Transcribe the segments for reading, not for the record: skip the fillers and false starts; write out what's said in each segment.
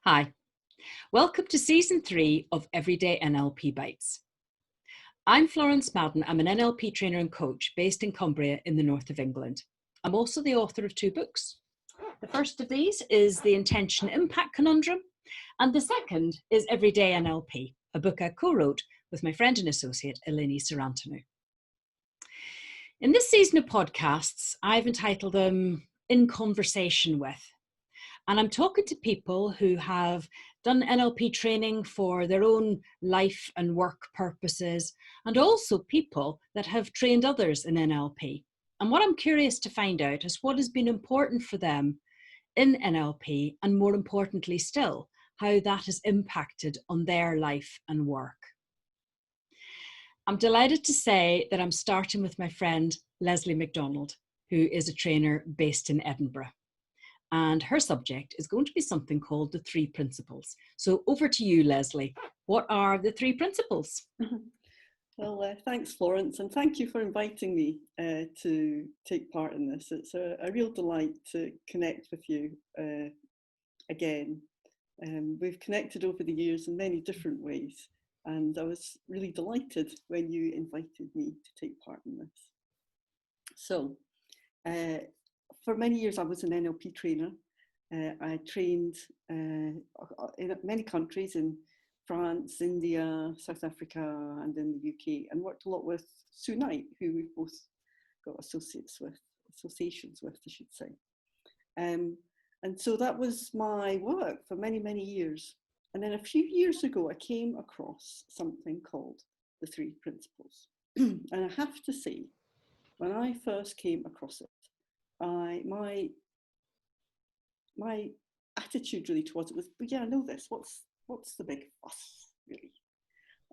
Hi, welcome to Season 3 of Everyday NLP Bites. I'm Florence Madden. I'm an NLP trainer and coach based in Cumbria in the north of England. I'm also the author of 2 books. The first of these is The Intention Impact Conundrum, and the second is Everyday NLP, a book I co-wrote with my friend and associate, Eleni Sarantanu. In this season of podcasts, I've entitled them In Conversation With. And I'm talking to people who have done NLP training for their own life and work purposes, and also people that have trained others in NLP. And what I'm curious to find out is what has been important for them in NLP, and more importantly still, how that has impacted on their life and work. I'm delighted to say that I'm starting with my friend Lesley MCDonald, who is a trainer based in Edinburgh. And her subject is going to be something called the 3 principles. So over to you, Lesley. What are the 3 principles? Well, thanks, Florence, and thank you for inviting me to take part in this. It's a real delight to connect with you again. We've connected over the years in many different ways, and I was really delighted when you invited me to take part in this. So, for many years, I was an NLP trainer. I trained in many countries, in France, India, South Africa, and in the UK, and worked a lot with Sue Knight, who we've both got associations with, I should say. And so that was my work for many, many years. And then a few years ago, I came across something called the 3 principles. And I have to say, when I first came across it, my attitude really towards it was, but yeah, I know this. What's the big fuss, really?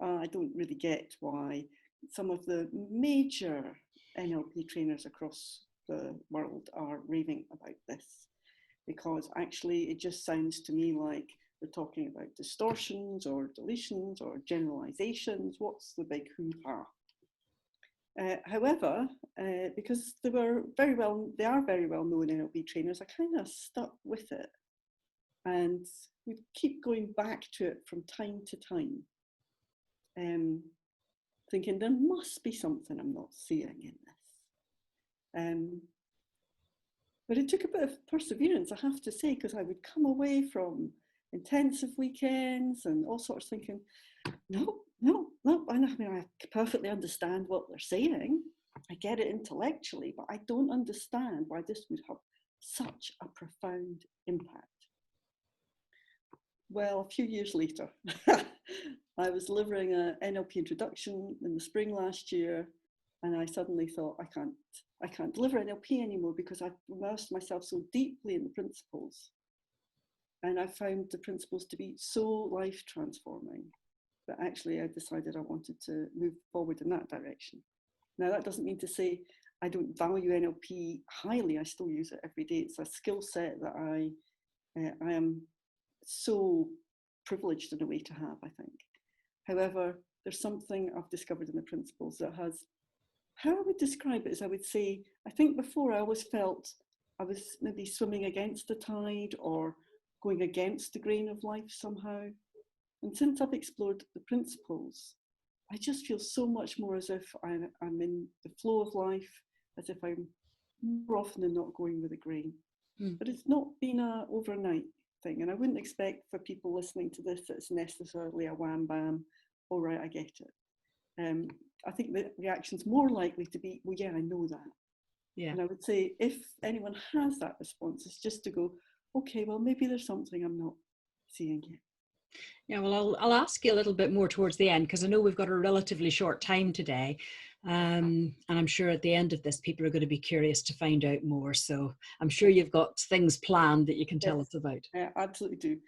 I don't really get why some of the major NLP trainers across the world are raving about this, because actually it just sounds to me like they're talking about distortions or deletions or generalizations. What's the big hoo-ha? However, because they are very well known NLP trainers, I kind of stuck with it, and we keep going back to it from time to time, thinking there must be something I'm not seeing in this. But it took a bit of perseverance, I have to say, because I would come away from intensive weekends and all sorts thinking, no. I mean, I perfectly understand what they're saying. I get it intellectually, but I don't understand why this would have such a profound impact. Well, a few years later, I was delivering an NLP introduction in the spring last year, and I suddenly thought, I can't deliver NLP anymore because I've immersed myself so deeply in the principles. And I found the principles to be so life transforming. But actually I decided I wanted to move forward in that direction. Now, that doesn't mean to say I don't value NLP highly. I still use it every day. It's a skill set that I am so privileged in a way to have, I think. However, there's something I've discovered in the principles that has, how I would describe it is, I would say, I think before I always felt I was maybe swimming against the tide or going against the grain of life somehow. And since I've explored the principles, I just feel so much more as if I'm in the flow of life, as if I'm more often than not going with the grain. But it's not been an overnight thing. And I wouldn't expect for people listening to this that it's necessarily a wham bam, all right, I get it. I think the reaction's more likely to be, well, yeah, I know that. Yeah. And I would say if anyone has that response, it's just to go, okay, well, maybe there's something I'm not seeing yet. Yeah, well, I'll ask you a little bit more towards the end, because I know we've got a relatively short time today. And I'm sure at the end of this, people are going to be curious to find out more. So I'm sure you've got things planned that you can tell us about. I absolutely do.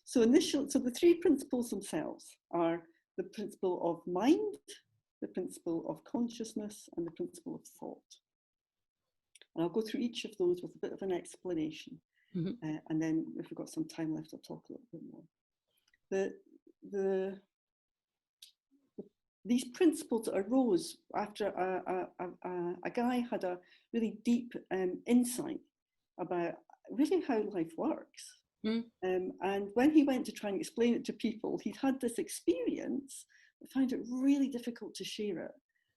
So the 3 principles themselves are the principle of mind, the principle of consciousness, and the principle of thought. And I'll go through each of those with a bit of an explanation. Mm-hmm. And then if we've got some time left, I'll talk a little bit more. These principles arose after a guy had a really deep insight about really how life works. Mm. And when he went to try and explain it to people, he'd had this experience, but found it really difficult to share it.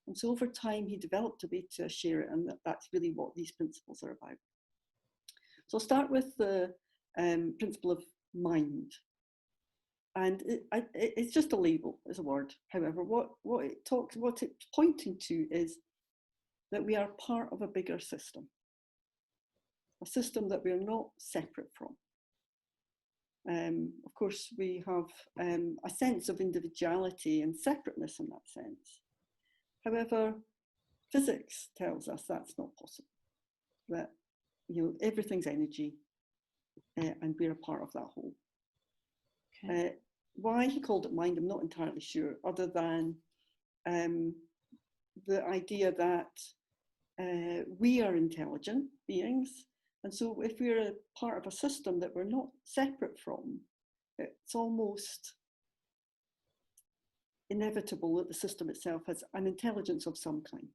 And so over time, he developed a way to share it, and that's really what these principles are about. So I'll start with the principle of mind. And it's just a label, it's a word. However, what it's pointing to is that we are part of a bigger system, a system that we are not separate from. Of course, we have a sense of individuality and separateness in that sense. However, physics tells us that's not possible, that everything's energy and we're a part of that whole. Okay. Why he called it mind, I'm not entirely sure, other than the idea that we are intelligent beings. And so if we're a part of a system that we're not separate from, it's almost inevitable that the system itself has an intelligence of some kind.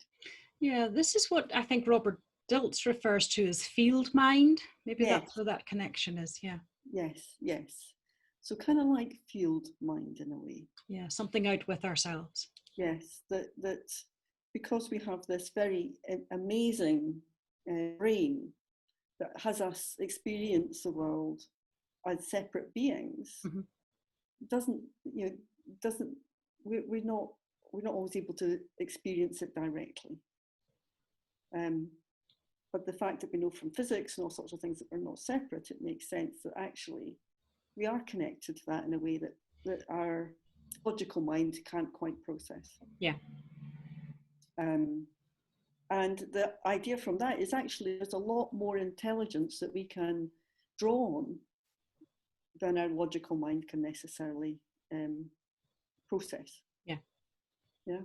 Yeah, this is what I think Robert Dilts refers to as field mind. Maybe Yes. That's where that connection is, yeah. Yes, yes. So kind of like field mind in a way. Yeah, something out with ourselves. Yes, that because we have this very amazing brain that has us experience the world as separate beings, Mm-hmm. we're not always able to experience it directly. But the fact that we know from physics and all sorts of things that we're not separate, it makes sense that actually we are connected to that in a way that our logical mind can't quite process. Yeah. And the idea from that is actually there's a lot more intelligence that we can draw on than our logical mind can necessarily process. Yeah. Yeah.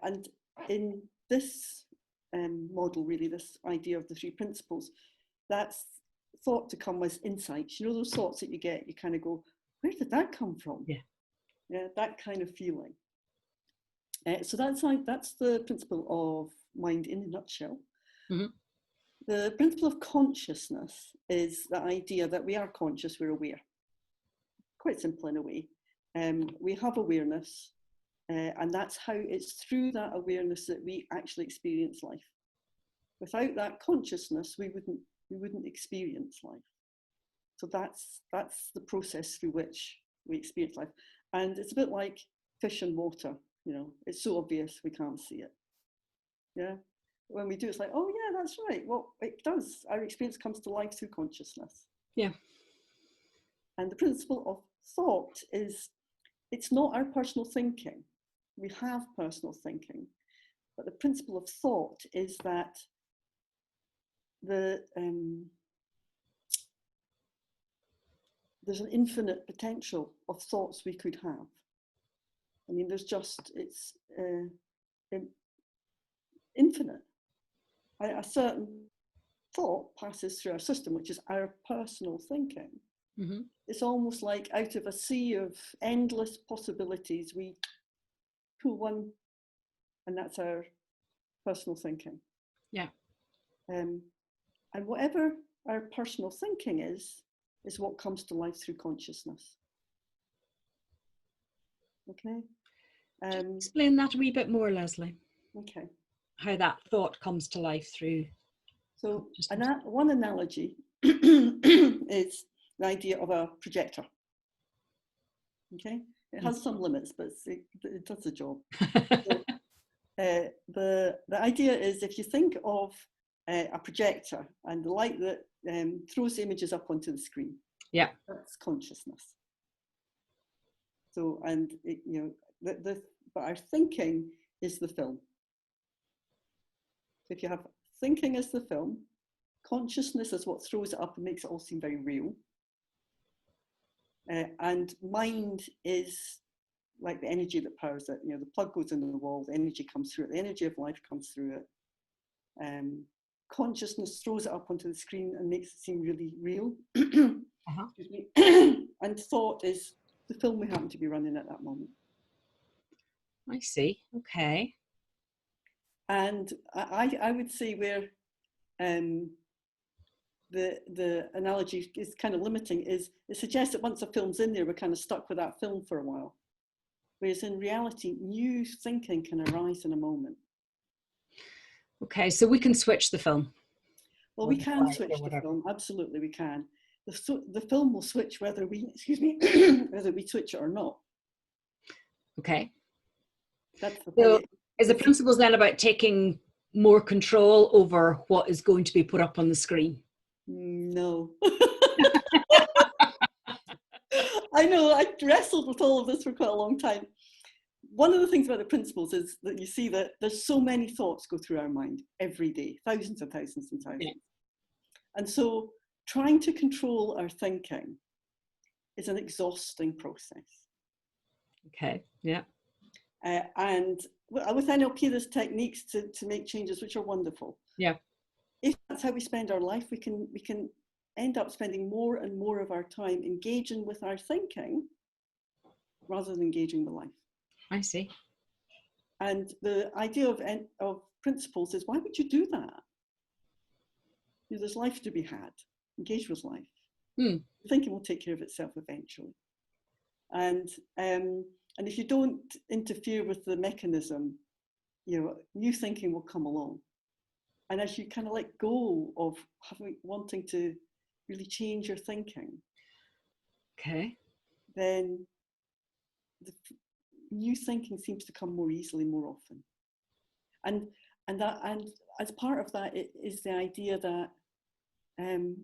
And in this model, really, this idea of the three principles, that's thought to come as insights. Those thoughts that you get, you kind of go, where did that come from? Yeah. Yeah, that kind of feeling. So that's the principle of mind in a nutshell. Mm-hmm. The principle of consciousness is the idea that we are conscious, we're aware. Quite simple in a way. We have awareness, and that's how it's through that awareness that we actually experience life. Without that consciousness, we wouldn't experience life. So that's the process through which we experience life. And it's a bit like fish and water. It's so obvious we can't see it. Yeah. When we do, it's like, oh yeah, that's right. Well, it does. Our experience comes to life through consciousness. Yeah. And the principle of thought is, it's not our personal thinking. We have personal thinking, but the principle of thought is that there's an infinite potential of thoughts we could have. I mean, it's infinite. A certain thought passes through our system, which is our personal thinking. Mm-hmm. It's almost like out of a sea of endless possibilities, we pull one, and that's our personal thinking. Yeah. And whatever our personal thinking is what comes to life through consciousness. Okay. Just explain that a wee bit more, Lesley. Okay. How that thought comes to life through. So one analogy is the idea of a projector. Okay. It has some limits, but it does the job. So, the idea is, if you think of a projector and the light that throws images up onto the screen, yeah, that's consciousness. So, and but our thinking is the film. So if you have thinking as the film, consciousness is what throws it up and makes it all seem very real. And mind is like the energy that powers it. The plug goes into the wall, the energy comes through it, the energy of life comes through it. Consciousness throws it up onto the screen and makes it seem really real. Excuse me. And thought is the film we happen to be running at that moment. I see. Okay. And I would say we're the analogy is kind of limiting, is it suggests that once a film's in there, we're kind of stuck with that film for a while. Whereas in reality, new thinking can arise in a moment. Okay, so we can switch the film. Well, we can switch the film, absolutely we can. The film will switch whether we, excuse me, whether we switch it or not. Okay. That's the so thing. is the principles then about taking more control over what is going to be put up on the screen? No. I know, I wrestled with all of this for quite a long time. One of the things about the principles is that you see that there's so many thoughts go through our mind every day, thousands and thousands and thousands. Yeah. And so trying to control our thinking is an exhausting process. Okay, yeah. And with NLP, there's techniques to make changes, which are wonderful. Yeah. If that's how we spend our life, we can end up spending more and more of our time engaging with our thinking rather than engaging with life. I see. And the idea of principles is, why would you do that? You know, there's life to be had. Engage with life. Thinking will take care of itself eventually. And if you don't interfere with the mechanism, you know, new thinking will come along. And as you kind of let go of wanting to really change your thinking, okay, then the new thinking seems to come more easily, more often. And as part of that is the idea that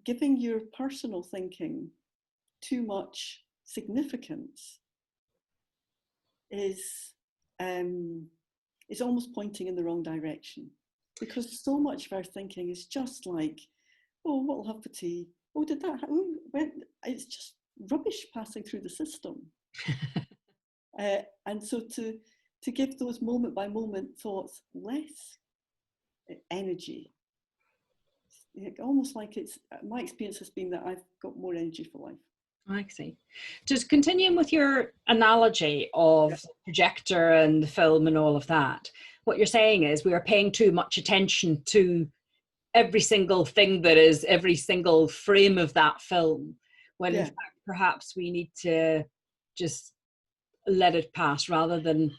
giving your personal thinking too much significance is almost pointing in the wrong direction, because so much of our thinking is just like, oh, what will have for tea? Oh, did that? Oh, it's just rubbish passing through the system. And so to give those moment by moment thoughts less energy, almost like it's, my experience has been that I've got more energy for life. I see. Just continuing with your analogy of the projector and the film and all of that, what you're saying is we are paying too much attention to every single thing that is every single frame of that film, when in fact perhaps we need to just let it pass rather than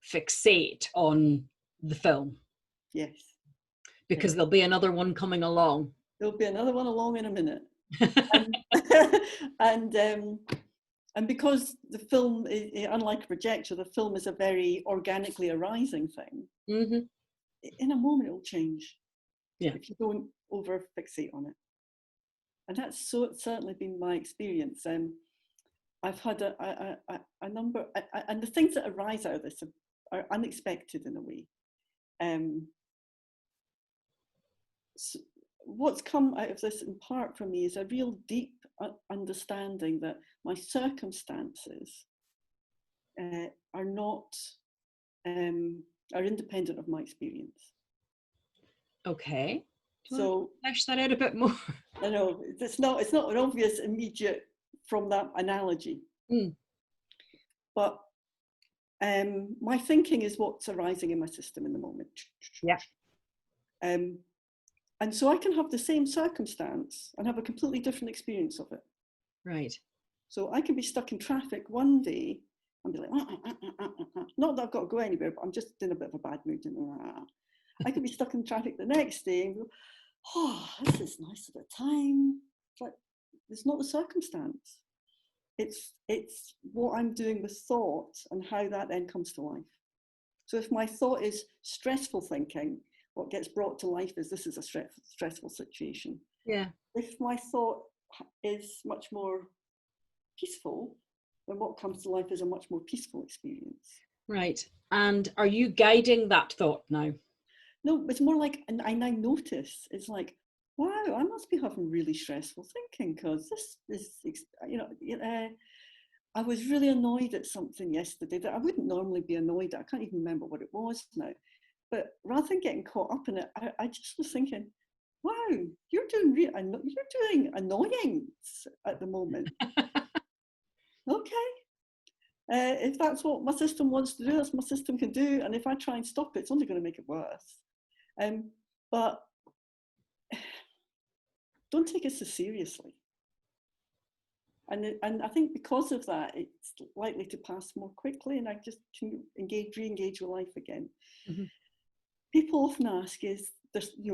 fixate on the film. Yes. Because there'll be another one coming along. There'll be another one along in a minute. And because the film, unlike a projector, the film is a very organically arising thing. Mm-hmm. In a moment, it'll change. Yeah. If you don't over fixate on it. And that's certainly been my experience. I've had a number, and the things that arise out of this are unexpected in a way. So what's come out of this in part for me is a real deep understanding that my circumstances are independent of my experience. Okay. So flesh that out a bit more. I know it's not an obvious immediate from that analogy. But my thinking is what's arising in my system in the moment. Yeah. And so I can have the same circumstance and have a completely different experience of it. Right. So I can be stuck in traffic one day and be like, not that I've got to go anywhere, but I'm just in a bit of a bad mood. I could be stuck in traffic the next day and go, oh, this is nice at the time. But it's not the circumstance. It's what I'm doing with thought and how that then comes to life. So if my thought is stressful thinking, what gets brought to life is, this is a stressful situation. Yeah. If my thought is much more peaceful, then what comes to life is a much more peaceful experience. Right. And are you guiding that thought now? No, it's more like, and I notice, it's like, wow, I must be having really stressful thinking, because this is, I was really annoyed at something yesterday that I wouldn't normally be annoyed at. I can't even remember what it was now. But rather than getting caught up in it, I just was thinking, wow, you're doing annoyance at the moment. Okay. If that's what my system wants to do, that's what my system can do. And if I try and stop it, it's only going to make it worse. But don't take it so seriously. And I think because of that, it's likely to pass more quickly, and I just can re-engage with life again. Mm-hmm. People often ask,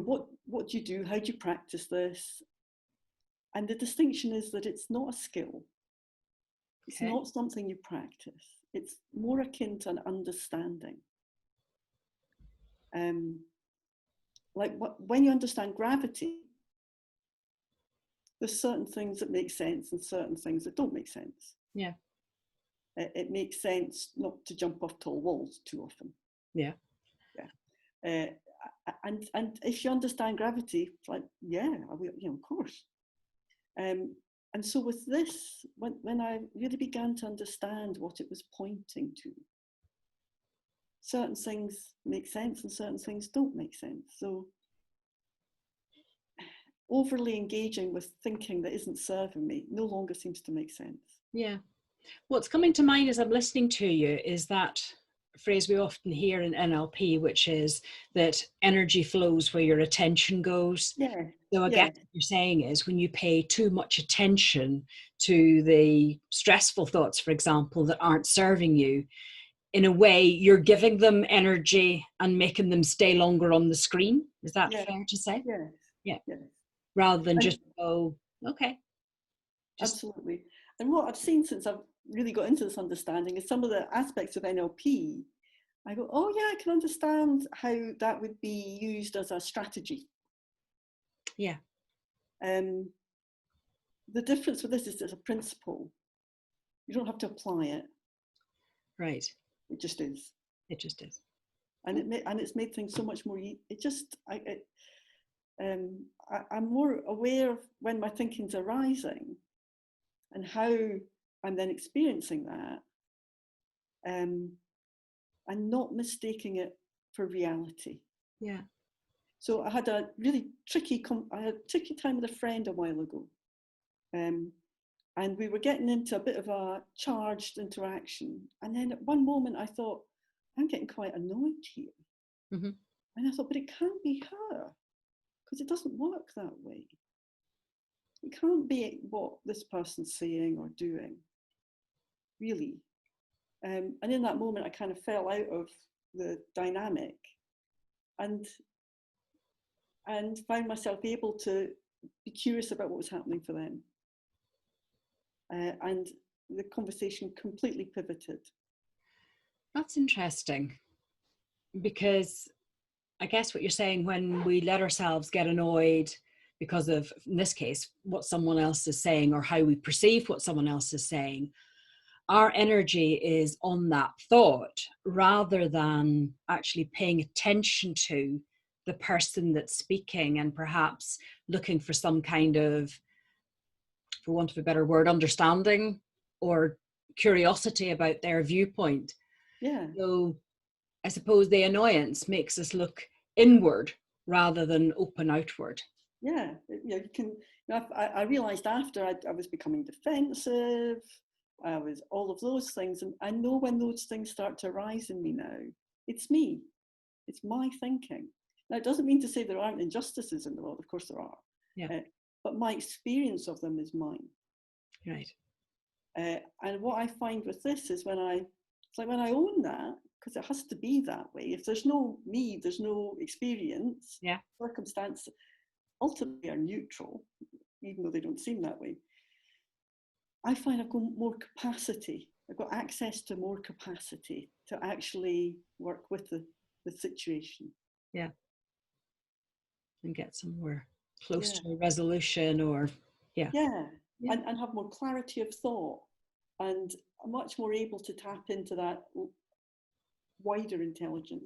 what do you do? How do you practice this? And the distinction is that it's not a skill. It's not something you practice. It's more akin to an understanding. When you understand gravity, there's certain things that make sense and certain things that don't make sense. Yeah. It makes sense not to jump off tall walls too often. Yeah. Yeah. And if you understand gravity, it's like, of course. And so with this, when I really began to understand what it was pointing to, certain things make sense and certain things don't make sense. So overly engaging with thinking that isn't serving me no longer seems to make sense. Yeah. What's coming to mind as I'm listening to you is that phrase we often hear in NLP, which is that energy flows where your attention goes. Yeah. So I guess what you're saying is when you pay too much attention to the stressful thoughts, for example, that aren't serving you, in a way, you're giving them energy and making them stay longer on the screen. Is that fair to say? Yes. Yeah. Yes. Rather than just go, okay. Absolutely. And what I've seen since I've really got into this understanding is some of the aspects of NLP. I go, oh yeah, I can understand how that would be used as a strategy. Yeah. The difference with this is it's a principle. You don't have to apply it. Right. It just is. It just is. And it's made things so much more. I'm more aware of when my thinking's arising and how I'm then experiencing that, and not mistaking it for reality. Yeah. So I had a really tricky time with a friend a while ago, and we were getting into a bit of a charged interaction. And then at one moment I thought, I'm getting quite annoyed here. Mm-hmm. And I thought, but it can't be her, because it doesn't work that way. It can't be what this person's saying or doing, really. And in that moment, I kind of fell out of the dynamic and found myself able to be curious about what was happening for them. And the conversation completely pivoted. That's interesting, because I guess what you're saying, when we let ourselves get annoyed because of, in this case, what someone else is saying or how we perceive what someone else is saying, our energy is on that thought rather than actually paying attention to the person that's speaking and perhaps looking for some kind of, for want of a better word, understanding or curiosity about their viewpoint. Yeah. So I suppose the annoyance makes us look inward rather than open outward. Yeah, you can. I realised after I was becoming defensive. I was all of those things, and I know when those things start to arise in me now, it's me. It's my thinking. Now, it doesn't mean to say there aren't injustices in the world. Of course there are. Yeah. But my experience of them is mine. Right. And what I find with this is when I own that, because it has to be that way. If there's no me, there's no experience. Yeah. Circumstance ultimately are neutral, even though they don't seem that way. I find I've got more capacity. I've got access to more capacity to actually work with the situation. Yeah. And get somewhere close to a resolution or, Yeah. And have more clarity of thought. And I'm much more able to tap into that wider intelligence,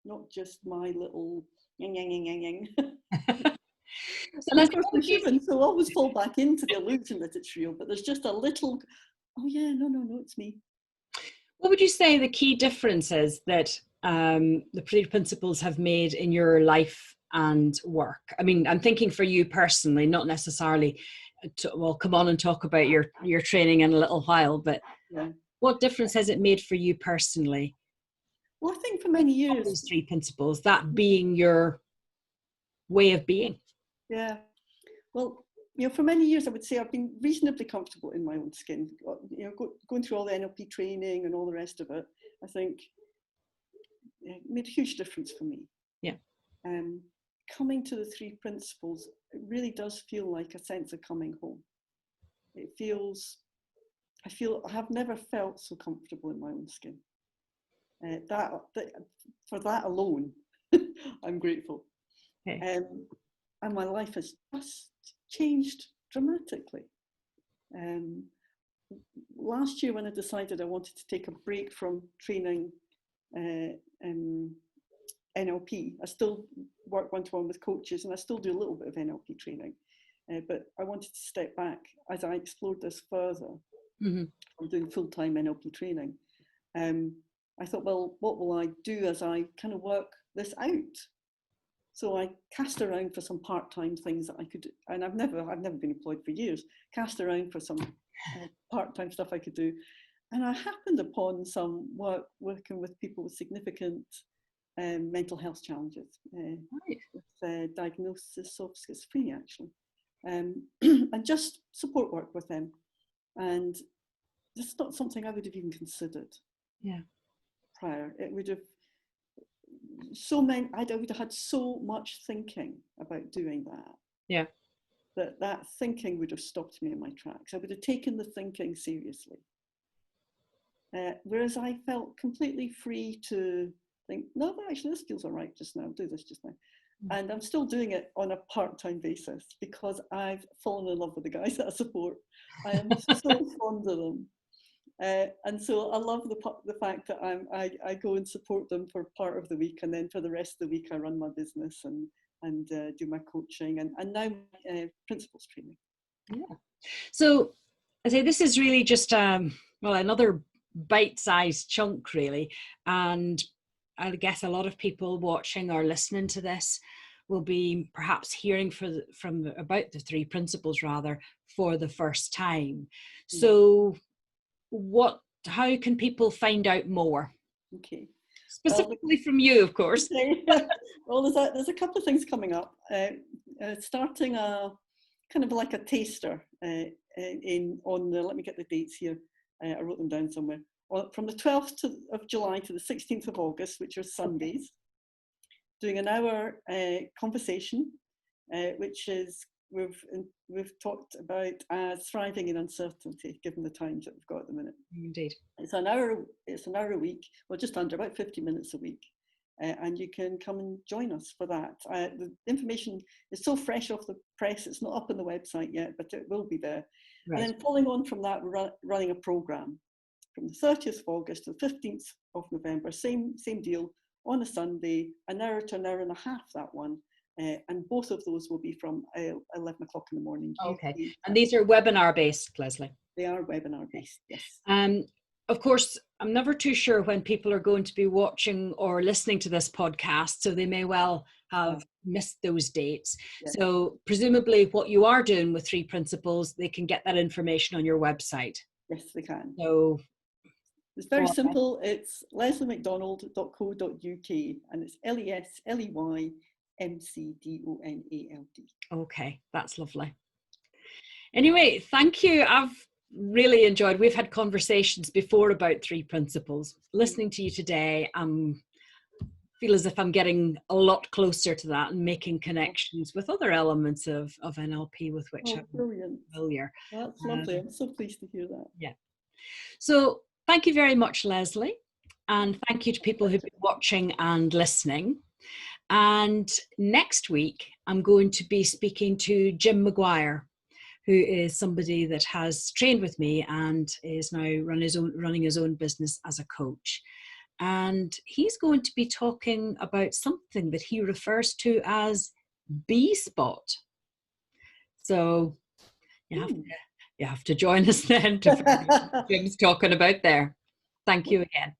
not just my little yang, yang, yang, yang, yang. And of course, we're human, so we'll always fall back into the illusion that it's real, but there's just a little, oh yeah, no, it's me. What would you say the key differences that the 3 principles have made in your life and work? I mean, I'm thinking for you personally, not necessarily, we'll come on and talk about your training in a little while, but what difference has it made for you personally? Well, I think for many years, these 3 principles, that being your way of being. Yeah. Well, for many years, I would say I've been reasonably comfortable in my own skin. Going through all the NLP training and all the rest of it, I think it made a huge difference for me. Yeah. Coming to the three principles, it really does feel like a sense of coming home. I have never felt so comfortable in my own skin. For that alone, I'm grateful. Okay. And my life has just changed dramatically. Last year, when I decided I wanted to take a break from training NLP, I still work one-to-one with coaches, and I still do a little bit of NLP training, but I wanted to step back as I explored this further. Mm-hmm. I'm doing full-time NLP training. I thought, well, what will I do as I kind of work this out? So I cast around for some part-time things that I could do, and I've never been employed for years. Cast around for some part-time stuff I could do, and I happened upon some work working with people with significant mental health challenges, with diagnosis of schizophrenia, actually, and just support work with them. And it's not something I would have even considered. Yeah. Prior, it would have. I would have had so much thinking about doing that. Yeah. That thinking would have stopped me in my tracks. I would have taken the thinking seriously. Whereas I felt completely free to think, no, actually this feels all right just now, I'll do this just now. Mm-hmm. And I'm still doing it on a part-time basis because I've fallen in love with the guys that I support. I am so fond of them. And so I love the fact that I go and support them for part of the week, and then for the rest of the week I run my business and do my coaching and now principles training. Yeah. So I say this is really just another bite-sized chunk really, and I guess a lot of people watching or listening to this will be perhaps hearing from about the three principles rather for the first time. So how can people find out more? Okay. Specifically from you, of course. Okay. Well, there's a couple of things coming up. Starting a kind of like a taster let me get the dates here. I wrote them down somewhere. From the 12th of July to the 16th of August, which are Sundays, doing an hour conversation, which is we've talked about as thriving in uncertainty, given the times that we've got at the minute. Indeed. It's an hour a week, well, just under about 50 minutes a week. And you can come and join us for that. The information is so fresh off the press, it's not up on the website yet, but it will be there. Right. And then following on from that, we're running a programme from the 30th of August to the 15th of November, same deal, on a Sunday, an hour to an hour and a half, that one. And both of those will be from 11 o'clock in the morning. Okay. And these are webinar based, Lesley? They are webinar based, yes. Of course, I'm never too sure when people are going to be watching or listening to this podcast, so they may well have missed those dates. Yeah. So presumably what you are doing with three principles, they can get that information on your website. Yes, they can. So it's very simple. It's lesleymcdonald.co.uk, and it's LESLEYMCDONALD. Okay, that's lovely. Anyway, thank you. I've really enjoyed. We've had conversations before about three principles. Listening to you today, I feel as if I'm getting a lot closer to that and making connections with other elements of NLP with which I'm familiar. That's lovely. I'm so pleased to hear that. Yeah. So thank you very much, Lesley. And thank you to people who've been watching and listening. And next week, I'm going to be speaking to Jim McGuire, who is somebody that has trained with me and is now running his own business as a coach. And he's going to be talking about something that he refers to as B-spot. So you have to join us then to find out what Jim's talking about there. Thank you again.